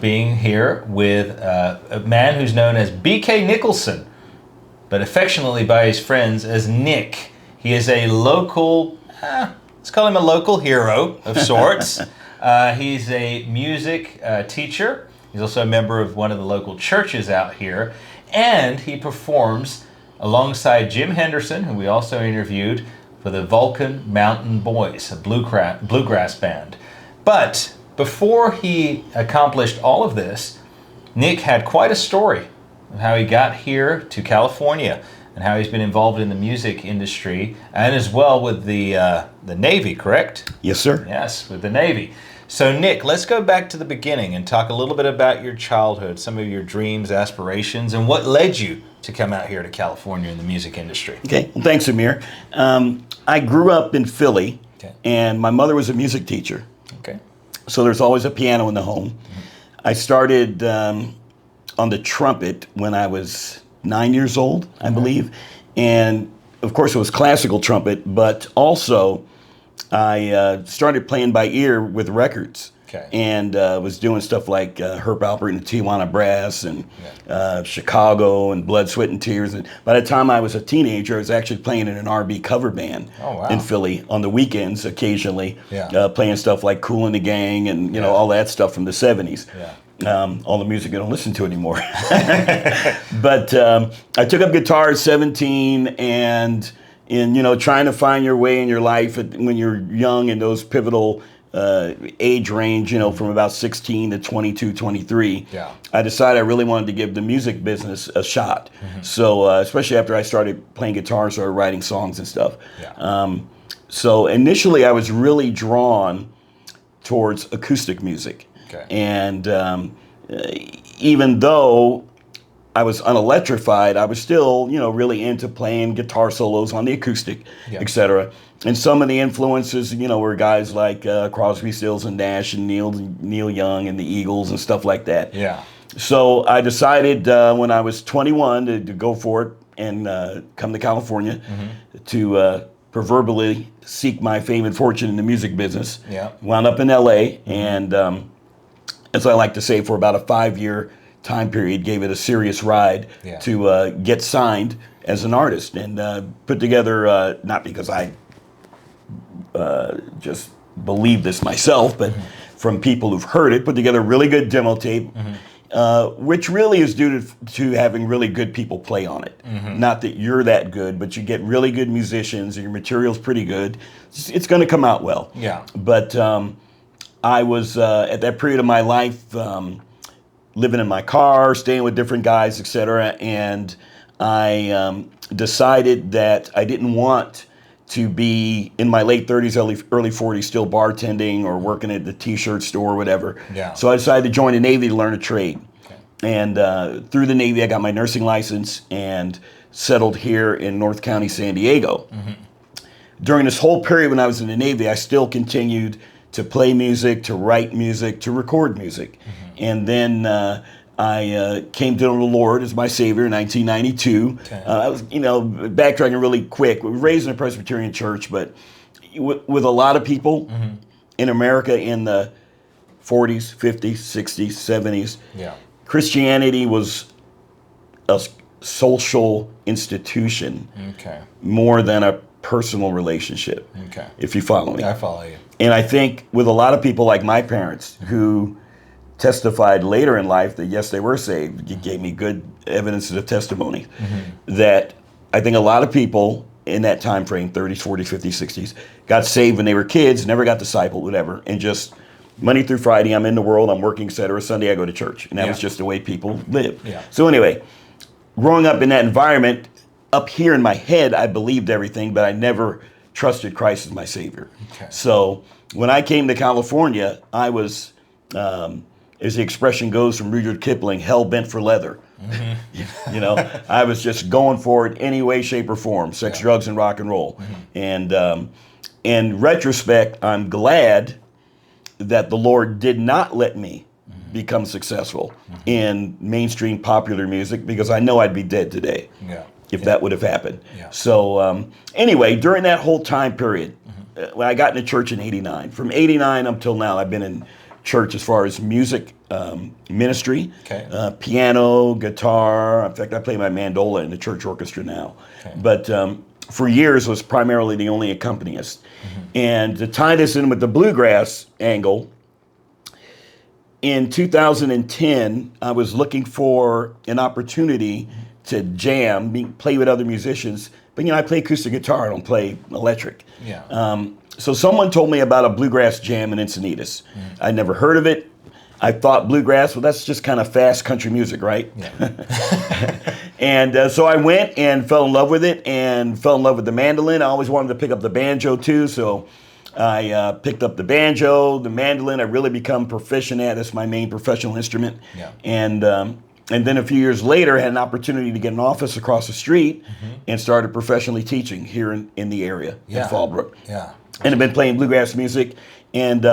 being here with a man who's known as B.K. Nicholson, but affectionately by his friends as Nick. He is a local, let's call him a local hero of sorts. He's a music teacher. He's also a member of one of the local churches out here. And he performs alongside Jim Henderson, who we also interviewed, for the Vulcan Mountain Boys, a bluegrass band. But before he accomplished all of this, Nick had quite a story of how he got here to California and how he's been involved in the music industry and as well with the Navy, correct? Yes, sir. Yes, with the Navy. So Nick, let's go back to the beginning and talk a little bit about your childhood, some of your dreams, aspirations, and what led you to come out here to California in the music industry. Okay, well, thanks, Emir. I grew up in Philly, Okay. and my mother was a music teacher. Okay. So there's always a piano in the home. Mm-hmm. I started on the trumpet when I was 9 years old, I believe. And of course it was classical trumpet, but also I started playing by ear with records. Okay. And was doing stuff like Herb Alpert and the Tijuana Brass and Chicago and Blood, Sweat, and Tears. And by the time I was a teenager, I was actually playing in an R&B cover band in Philly on the weekends occasionally, playing stuff like Kool and the Gang and you know all that stuff from the 70s. Yeah. All the music I don't listen to anymore. But I took up guitar at 17 and in trying to find your way in your life when you're young in those pivotal age range, from about 16 to 22, 23, I decided I really wanted to give the music business a shot. Mm-hmm. So especially after I started playing guitar, started writing songs and stuff. Yeah. So initially I was really drawn towards acoustic music. Okay. And even though I was unelectrified, I was still, really into playing guitar solos on the acoustic, etc. And some of the influences, were guys like Crosby, Stills and Nash and Neil Young and the Eagles and stuff like that. Yeah. So I decided when I was 21 to go for it and come to California to proverbially seek my fame and fortune in the music business. Yeah. Wound up in L.A. and as I like to say, for about a 5-year time period, gave it a serious ride to get signed as an artist and put together, not because I just believe this myself, but from people who've heard it, put together a really good demo tape, which really is due to having really good people play on it. Not that you're that good, but you get really good musicians and your material's pretty good. It's going to come out well. Yeah. But I was, at that period of my life, living in my car, staying with different guys, etc. And I decided that I didn't want to be in my late 30s, early 40s, still bartending or working at the t-shirt store or whatever. Yeah. So I decided to join the Navy to learn a trade. Okay. And through the Navy, I got my nursing license and settled here in North County, San Diego. During this whole period when I was in the Navy, I still continued to play music, to write music, to record music. And then I came to the Lord as my Savior in 1992. Okay. I was, backtracking really quick. We were raised in a Presbyterian church, but with a lot of people in America in the 40s, 50s, 60s, 70s, Christianity was a social institution more than a personal relationship, if you follow me. I follow you. And I think with a lot of people like my parents who testified later in life that yes, they were saved, it gave me good evidence of testimony, that I think a lot of people in that time frame, 30s, 40s, 50s, 60s, got saved when they were kids, never got discipled, whatever, and just Monday through Friday, I'm in the world, I'm working, etc. Sunday, I go to church. And that was just the way people lived. Yeah. So anyway, growing up in that environment, up here in my head, I believed everything, but I never trusted Christ as my Savior. Okay. So when I came to California, I was, as the expression goes from Rudyard Kipling, hell bent for leather. I was just going for it any way, shape, or form, sex, drugs, and rock and roll. And in retrospect, I'm glad that the Lord did not let me become successful in mainstream popular music, because I know I'd be dead today if that would have happened. So anyway, during that whole time period, when I got into church in 89, from 89 up till now, I've been in church as far as music ministry, piano, guitar. In fact, I play my mandola in the church orchestra now. But for years was primarily the only accompanist. And to tie this in with the bluegrass angle, in 2010, I was looking for an opportunity to jam, play with other musicians. But, I play acoustic guitar. I don't play electric. So someone told me about a bluegrass jam in Encinitas. I'd never heard of it. I thought bluegrass, well, that's just kind of fast country music, right? And so I went and fell in love with it and fell in love with the mandolin. I always wanted to pick up the banjo, too. So I picked up the banjo, the mandolin. I really become proficient at. That's my main professional instrument. And then a few years later, I had an opportunity to get an office across the street and started professionally teaching here in the area in Fallbrook. And I've been playing bluegrass music. And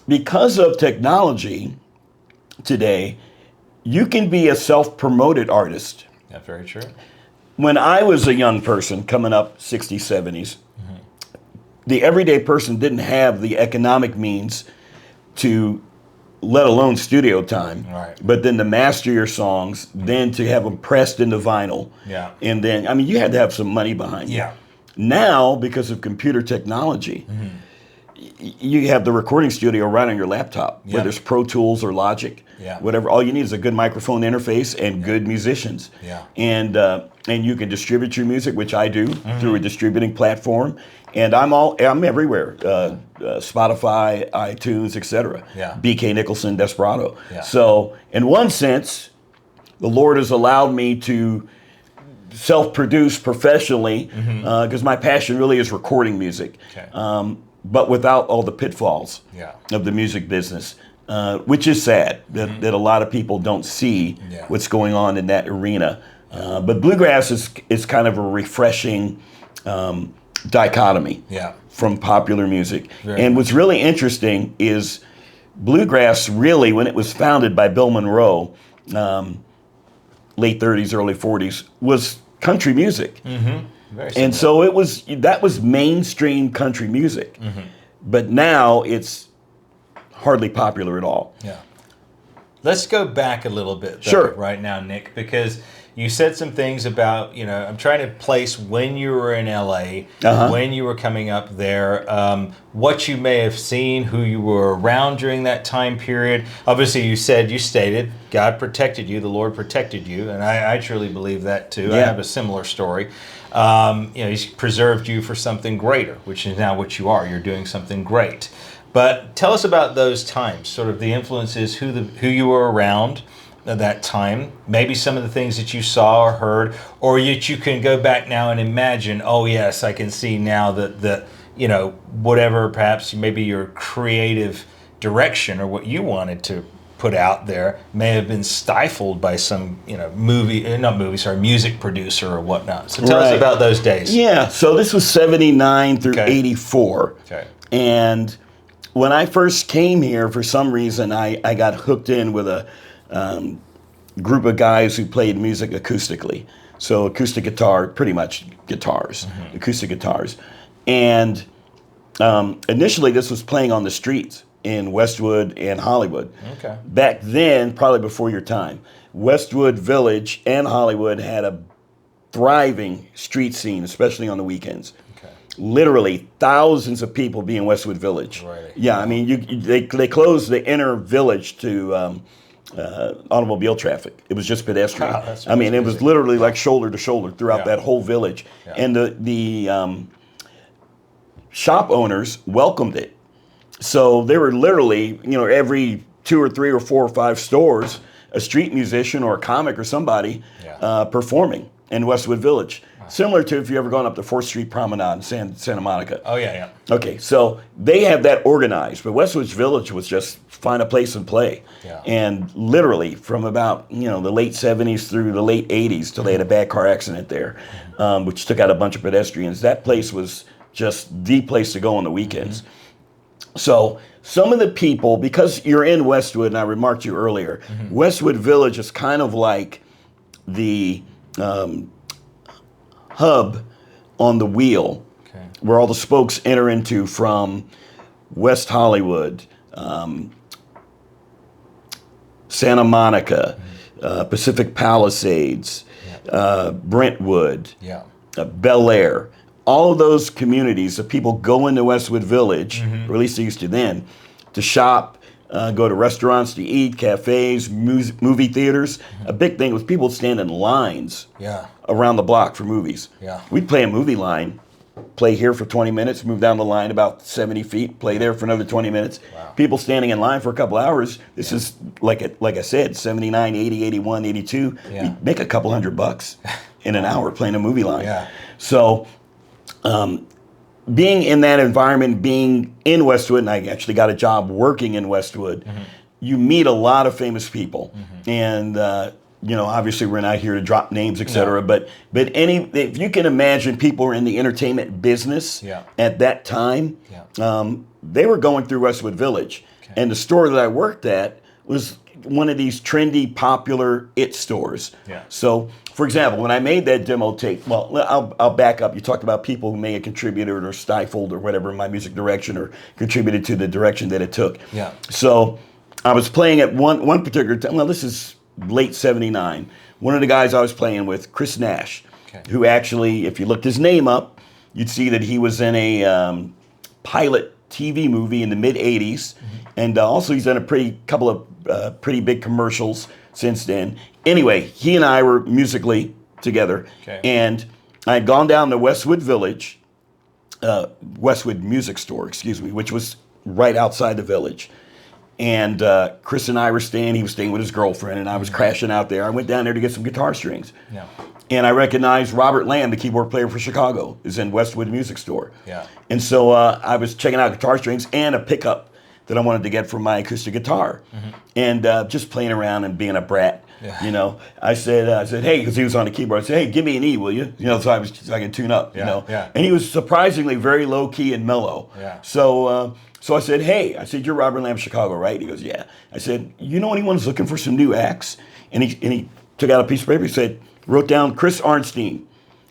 because of technology today, you can be a self-promoted artist. That's very true. When I was a young person coming up 60s, 70s, the everyday person didn't have the economic means to, let alone studio time, but then to master your songs, then to have them pressed into vinyl. And then, you had to have some money behind you. Now, because of computer technology, you have the recording studio right on your laptop, whether it's Pro Tools or Logic, whatever. All you need is a good microphone interface and good musicians. And you can distribute your music, which I do through a distributing platform. And I'm everywhere, Spotify, iTunes, etc. BK Nicholson, Desperado. So in one sense, the Lord has allowed me to self-produce professionally because my passion really is recording music, but without all the pitfalls of the music business, which is sad that a lot of people don't see what's going on in that arena. But bluegrass is kind of a refreshing dichotomy from popular music. And what's really interesting is bluegrass really, when it was founded by Bill Monroe, late 30s, early 40s, was country music. And so that was mainstream country music. But now it's hardly popular at all. Let's go back a little bit right now, Nick, because you said some things about, I'm trying to place when you were in LA, when you were coming up there, what you may have seen, who you were around during that time period. Obviously, you stated, God protected you, the Lord protected you, and I truly believe that too. I have a similar story. He's preserved you for something greater, which is now what you are. You're doing something great. But tell us about those times, sort of the influences, who you were around at that time, maybe some of the things that you saw or heard, or that you can go back now and imagine, oh yes, I can see now that whatever perhaps maybe your creative direction or what you wanted to put out there may have been stifled by some, music producer or whatnot. So tell us about those days. Yeah, so this was 79 through 84. And when I first came here, for some reason, I got hooked in with a group of guys who played music acoustically. So acoustic guitar, pretty much guitars, acoustic guitars. And initially this was playing on the streets in Westwood and Hollywood. Back then, probably before your time, Westwood Village and Hollywood had a thriving street scene, especially on the weekends. Literally thousands of people be in Westwood Village. They closed the inner village to automobile traffic. It was just pedestrian. It was literally like shoulder to shoulder throughout that whole village. And the shop owners welcomed it. So there were literally, every 2 or 3 or 4 or 5 stores, a street musician or a comic or somebody performing in Westwood Village. Similar to if you ever gone up the 4th Street Promenade in Santa Monica. Okay, so they had that organized, but Westwood Village was just find a place and play. And literally from about the late 70s through the late 80s till they had a bad car accident there, which took out a bunch of pedestrians. That place was just the place to go on the weekends. So some of the people, because you're in Westwood, and I remarked to you earlier, Westwood Village is kind of like the hub on the wheel where all the spokes enter into from West Hollywood, Santa Monica, Pacific Palisades, Brentwood, Bel Air. All of those communities, the people go into Westwood Village, or at least they used to then, to shop, go to restaurants to eat, cafes, movie theaters. A big thing was people stand in lines around the block for movies. We'd play a movie line, play here for 20 minutes, move down the line about 70 feet, play there for another 20 minutes. People standing in line for a couple hours. This is, like I said, 79, 80, 81, 82. You'd make a couple $100 in an hour playing a movie line. So being in that environment, being in Westwood, and I actually got a job working in Westwood, you meet a lot of famous people. And obviously we're not here to drop names, etc. But if you can imagine, people were in the entertainment business at that time. They were going through Westwood Village, and the store that I worked at was one of these trendy, popular it stores. So, for example, when I made that demo tape, well, I'll back up. You talked about people who may have contributed or stifled or whatever my music direction, or contributed to the direction that it took. So I was playing at one particular time. Well, this is late '79. One of the guys I was playing with, Chris Nash, who actually, if you looked his name up, you'd see that he was in a pilot TV movie in the mid '80s, and also he's done a couple of pretty big commercials since then. Anyway, he and I were musically together, and I had gone down to Westwood Village, Westwood Music Store, excuse me, which was right outside the village. And Chris and I were staying. He was staying with his girlfriend, and I was crashing out there. I went down there to get some guitar strings. And I recognized Robert Lamb, the keyboard player for Chicago, is in Westwood Music Store. And so I was checking out guitar strings and a pickup that I wanted to get for my acoustic guitar, and just playing around and being a brat. I said, hey, because he was on the keyboard. I said, hey, give me an E, will you? So I can tune up. And he was surprisingly very low key and mellow. So I said, hey, you're Robert Lamb, Chicago, right? He goes, yeah. I said, you know anyone who's looking for some new acts? And he took out a piece of paper. He said, wrote down Chris Arnstein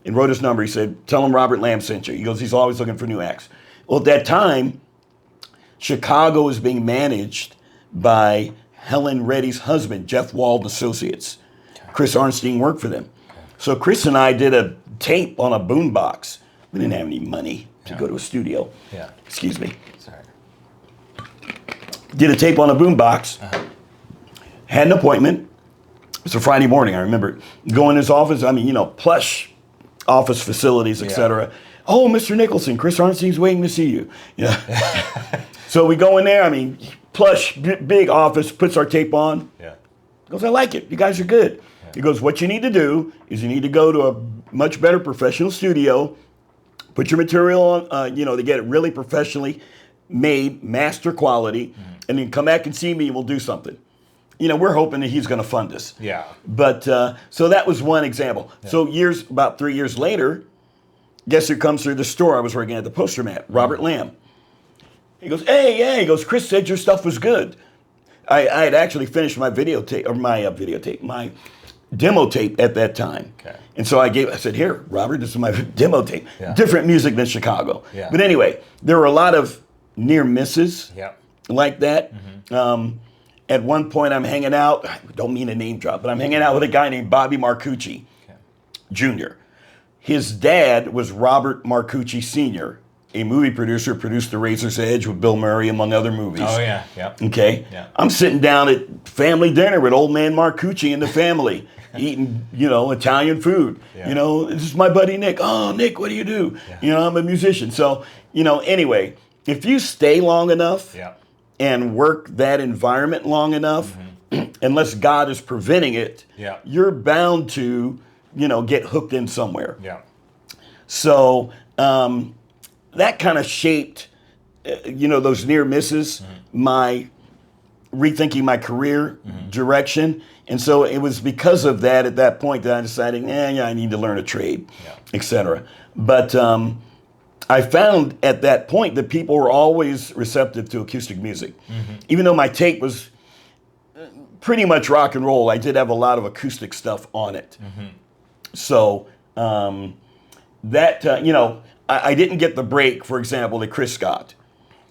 and wrote his number. He said, tell him Robert Lamb sent you. He goes, he's always looking for new acts. Well, at that time, Chicago was being managed by Helen Reddy's husband, Jeff Wald Associates. Chris Arnstein worked for them. So Chris and I did a tape on a boombox. We didn't have any money to go to a studio. Excuse me. Sorry. Did a tape on a boombox. Had an appointment. It was a Friday morning, I remember. Go in his office, plush office facilities, etc. Oh, Mr. Nicholson, Chris Arnstein's waiting to see you. So we go in there, plush, big office, puts our tape on. He goes, I like it. You guys are good. He goes, what you need to do is you need to go to a much better professional studio, put your material on, to get it really professionally made, master quality, and then come back and see me and we'll do something. We're hoping that he's going to fund us. But, so that was one example. So about 3 years later, guess who comes through the store I was working at, the poster mat? Robert Lamb. He goes, hey, yeah. He goes, Chris said your stuff was good. I had actually finished my my demo tape at that time. And so I said, here, Robert, this is my demo tape. Different music than Chicago. But anyway, there were a lot of near misses like that. At one point, I'm hanging out, I don't mean a name drop, but I'm hanging out with a guy named Bobby Marcucci Jr. His dad was Robert Marcucci Sr., a movie producer, produced The Razor's Edge with Bill Murray, among other movies. Okay? I'm sitting down at family dinner with old man Marcucci and the family, eating, Italian food. This is my buddy Nick. Oh, Nick, what do you do? I'm a musician. So, anyway, if you stay long enough and work that environment long enough, unless God is preventing it, you're bound to, get hooked in somewhere. So that kind of shaped, those near misses, my rethinking my career direction. And so it was because of that at that point that I decided, I need to learn a trade, etc. But I found at that point that people were always receptive to acoustic music. Even though my tape was pretty much rock and roll, I did have a lot of acoustic stuff on it. So I didn't get the break, for example, that Chris got.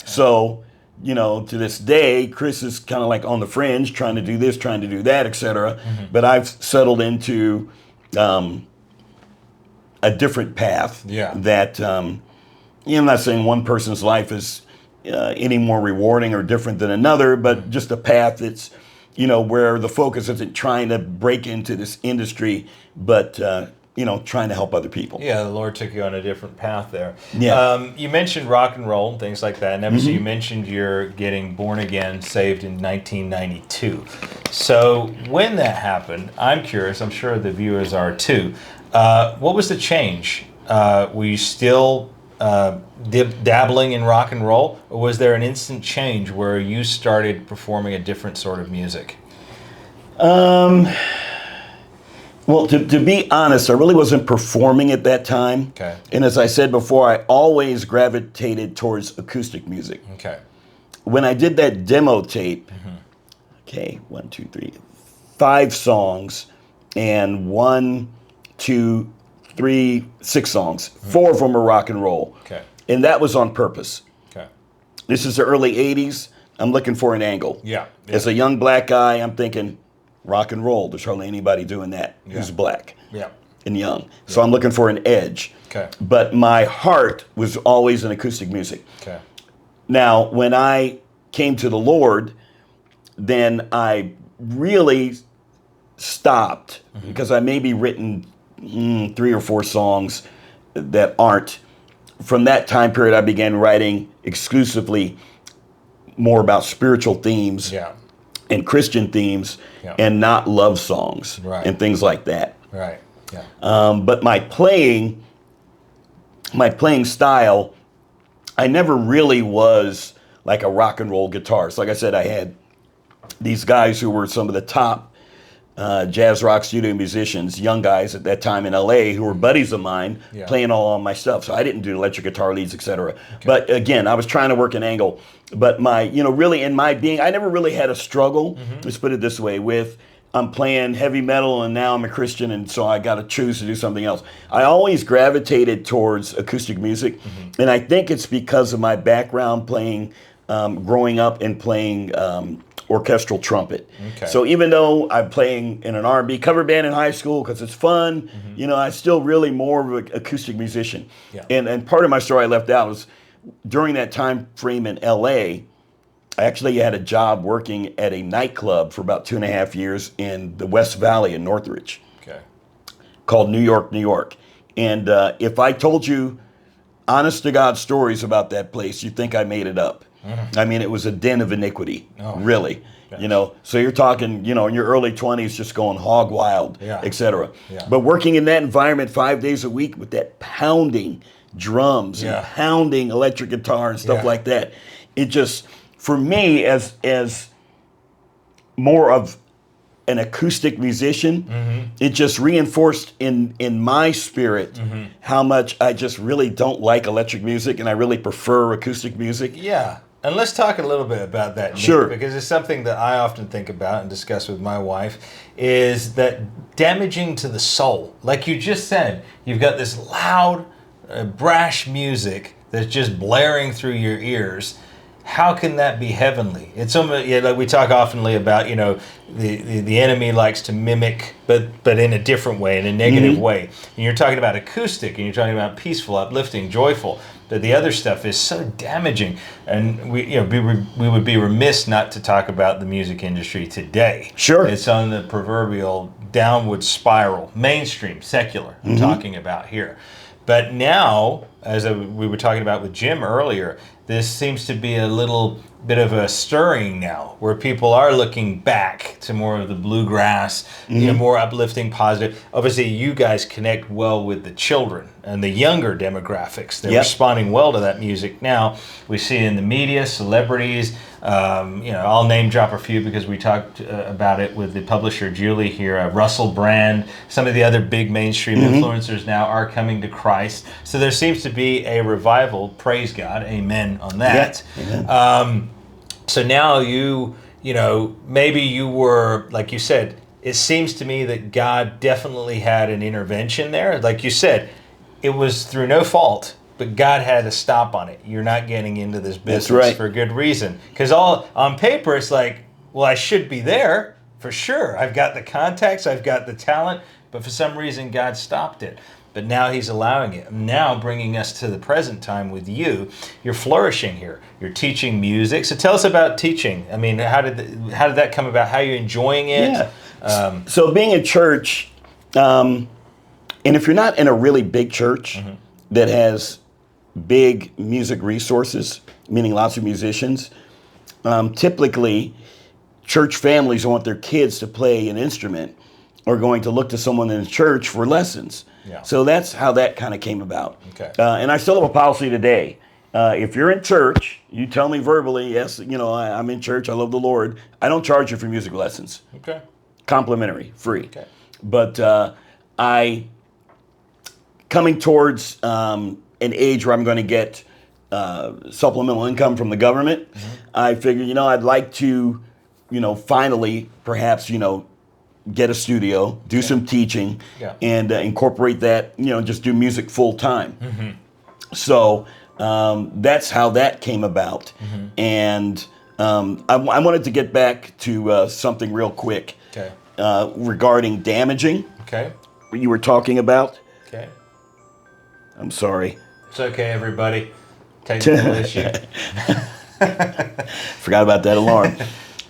So, to this day, Chris is kind of like on the fringe, trying to do this, trying to do that, etc. But I've settled into a different path. That I'm not saying one person's life is any more rewarding or different than another, but just a path that's where the focus isn't trying to break into this industry, but trying to help other people. Yeah, the Lord took you on a different path there. Yeah. You mentioned rock and roll and things like that, and obviously you mentioned you're getting born again, saved in 1992. So when that happened, I'm curious, I'm sure the viewers are too, what was the change? Were you still dabbling in rock and roll, or was there an instant change where you started performing a different sort of music? Well, to be honest, I really wasn't performing at that time. Okay. And as I said before, I always gravitated towards acoustic music. Okay. When I did that demo tape, 5 songs, and 6 songs. 4 of them are rock and roll. Okay. And that was on purpose. Okay. This is the early 80s. I'm looking for an angle. Yeah. As a young black guy, I'm thinking, rock and roll. There's hardly anybody doing that who's black and young. So I'm looking for an edge. Okay. But my heart was always in acoustic music. Okay. Now, when I came to the Lord, then I really stopped because I maybe written 3 or 4 songs that aren't. From that time period, I began writing exclusively more about spiritual themes. And Christian themes, and not love songs and things like that. Right. Yeah. But my playing style, I never really was like a rock and roll guitarist. Like I said, I had these guys who were some of the top jazz rock studio musicians, young guys at that time in LA who were buddies of mine, playing all on my stuff. So I didn't do electric guitar leads, etc. Okay. But again, I was trying to work an angle. But my, really in my being, I never really had a struggle, let's put it this way, with I'm playing heavy metal and now I'm a Christian and so I got to choose to do something else. I always gravitated towards acoustic music. And I think it's because of my background playing, growing up and playing orchestral trumpet. Okay. So even though I'm playing in an R&B cover band in high school because it's fun, I still really more of an acoustic musician. Yeah. And part of my story I left out was during that time frame in LA, I actually had a job working at a nightclub for about 2.5 years in the West Valley in Northridge. Okay. Called New York, New York. And if I told you honest to God stories about that place, you'd think I made it up. I mean, it was a den of iniquity, really. Gosh. So you're talking, in your early 20s, just going hog wild, etc. Yeah. But working in that environment 5 days a week with that pounding drums and pounding electric guitar and stuff like that, it just, for me, as more of an acoustic musician, it just reinforced in my spirit how much I just really don't like electric music and I really prefer acoustic music. Yeah. And let's talk a little bit about that, Nick, sure. Because it's something that I often think about and discuss with my wife, is that damaging to the soul. Like you just said, you've got this loud, brash music that's just blaring through your ears. How can that be heavenly? It's like we talk oftenly about, the enemy likes to mimic, but in a different way, in a negative way. And you're talking about acoustic, and you're talking about peaceful, uplifting, joyful. But the other stuff is so damaging, and we would be remiss not to talk about the music industry today. Sure, it's on the proverbial downward spiral, mainstream, secular. I'm talking about here. But now, as we were talking about with Jim earlier, this seems to be a little bit of a stirring now, where people are looking back to more of the bluegrass, more uplifting, positive. Obviously, you guys connect well with the children and the younger demographics. They're responding well to that music now. We see it in the media, celebrities. I'll name drop a few because we talked about it with the publisher Julie here. Russell Brand, some of the other big mainstream influencers now are coming to Christ. So there seems to be a revival. Praise God, amen on that. Yeah. So now maybe you were, like you said, it seems to me that God definitely had an intervention there. Like you said, it was through no fault. but God had a stop on it. You're not getting into this business for good reason. Because all on paper, it's like, well, I should be there for sure. I've got the contacts, I've got the talent, but for some reason, God stopped it. But now he's allowing it. Now bringing us to the present time with you. You're flourishing here. You're teaching music. So tell us about teaching. I mean, how did that come about? How are you enjoying it? Yeah. So being in church, and if you're not in a really big church that has big music resources, meaning lots of musicians, typically church families want their kids to play an instrument are going to look to someone in the church for lessons. Yeah. So that's how that kind of came about. Okay. And I still have a policy today. If you're in church, you tell me verbally, yes, I'm in church, I love the Lord. I don't charge you for music lessons. Okay. Complimentary, free. Okay. But coming towards an age where I'm going to get supplemental income from the government, I figured, I'd like to, finally, perhaps, get a studio, do some teaching, and incorporate that, just do music full time. So that's how that came about. And I wanted to get back to something real quick regarding damaging. Okay. You were talking about. Okay. I'm sorry. It's okay, everybody. Technical issue. Forgot about that alarm.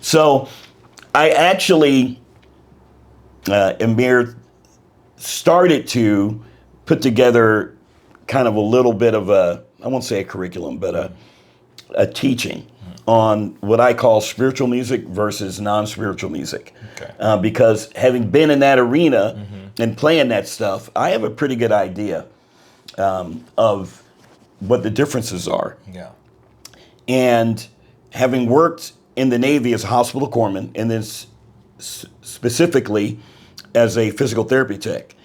So I actually, Emir, started to put together kind of a little bit of I won't say a curriculum, but a teaching on what I call spiritual music versus non-spiritual music. Okay. Because having been in that arena and playing that stuff, I have a pretty good idea of what the differences are. Yeah. And having worked in the Navy as a hospital corpsman, and then specifically as a physical therapy tech,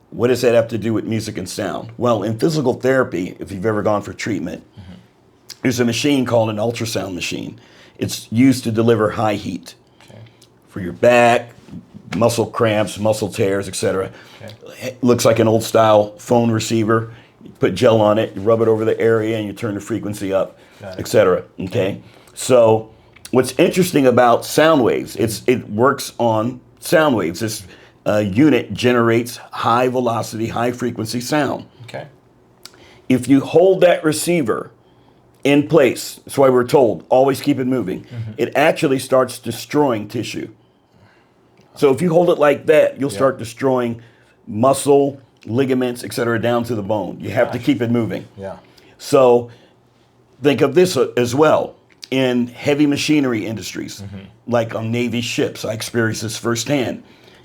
what does that have to do with music and sound? Well, in physical therapy, if you've ever gone for treatment, there's a machine called an ultrasound machine. It's used to deliver high heat for your back, muscle cramps, muscle tears, etc. It looks like an old style phone receiver. You put gel on it, you rub it over the area, and you turn the frequency up, etc. Okay. So what's interesting about sound waves, it works on sound waves. This unit generates high velocity, high frequency sound. Okay. If you hold that receiver in place, that's why we're told, always keep it moving, it actually starts destroying tissue. So if you hold it like that, you'll start destroying muscle, ligaments, etc., down to the bone. You have to keep it moving. Yeah. So think of this as well. In heavy machinery industries, like on Navy ships, I experienced this firsthand.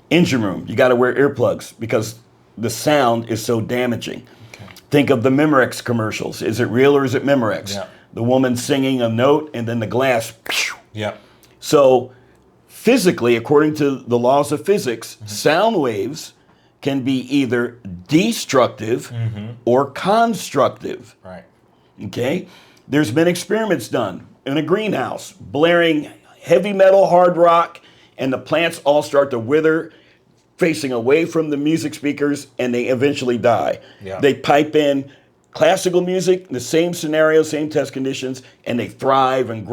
Engine room, you got to wear earplugs because the sound is so damaging. Okay. Think of the Memorex commercials. Is it real or is it Memorex? Yeah. The woman singing a note and then the glass. Yeah. So physically, according to the laws of physics, sound waves can be either destructive or constructive. Right. Okay? There's been experiments done in a greenhouse, blaring heavy metal, hard rock, and the plants all start to wither, facing away from the music speakers, and they eventually die. Yeah. They pipe in classical music, the same scenario, same test conditions, and they thrive and grow.